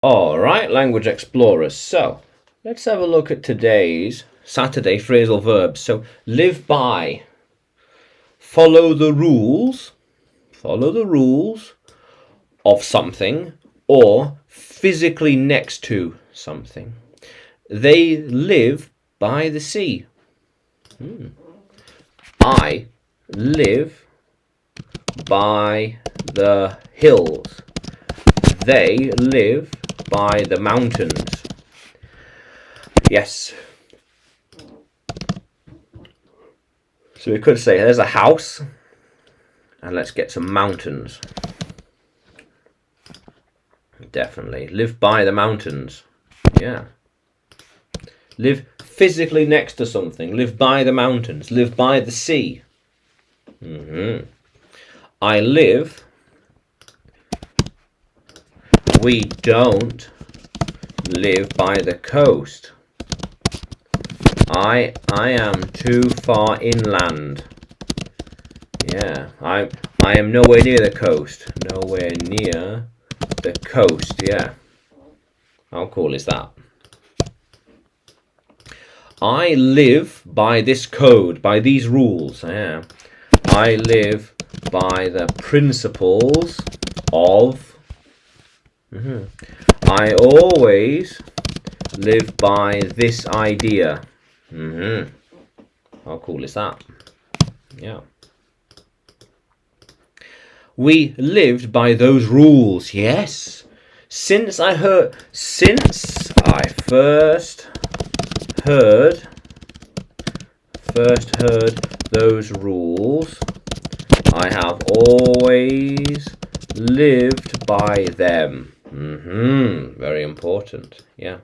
Alright, language explorers. So, let's have a look at today's Saturday phrasal verbs. So, live by, follow the rules of something, or physically next to something. They live by the sea. I live by the hills. They live by the mountains. Yes. So we could say there's a house, and let's get some mountains. Definitely. Live by the mountains. Yeah. Live physically next to something. Live by the mountains. Live by the sea. I live. We don't live by the coast. I am too far inland. Yeah, I am nowhere near the coast. Nowhere near the coast, yeah. How cool is that? I live by this code, by these rules. Yeah. I live by the principles of... I always live by this idea. How cool is that? Yeah. We lived by those rules. Yes. Since I first heard those rules, I have always lived by them. Very important. Yeah.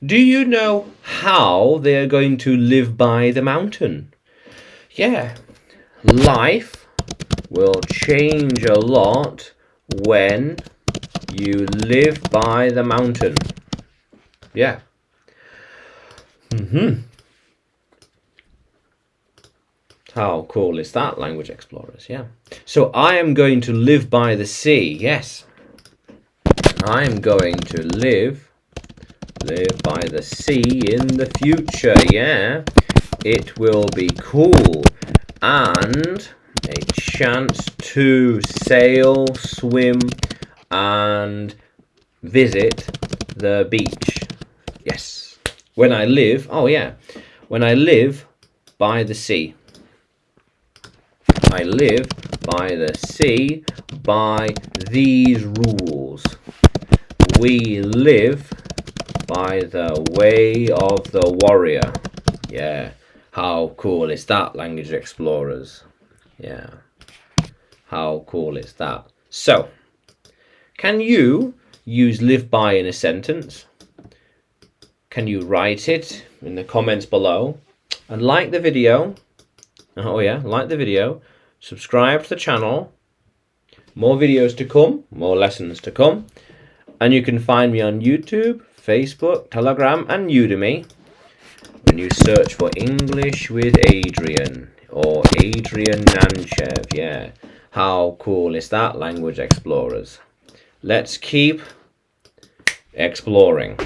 Do you know how they are going to live by the mountain? Yeah. Life will change a lot when you live by the mountain. Yeah. How cool is that, language explorers? Yeah. So I am going to live by the sea. Yes. I am going to live by the sea in the future. Yeah. It will be cool, and a chance to sail, swim, and visit the beach. Yes. When I live by the sea. I live by the sea by these rules. We live by the way of the warrior. Yeah. How cool is that, language explorers? Yeah. How cool is that? So, can you use live by in a sentence? Can you write it in the comments below? And like the video. Oh yeah, like the video. Subscribe to the channel. More videos to come. More lessons to come. And you can find me on YouTube, Facebook, Telegram, and Udemy when you search for English with Adrian or Adrian Nanchev. Yeah. How cool is that, language explorers? Let's keep exploring.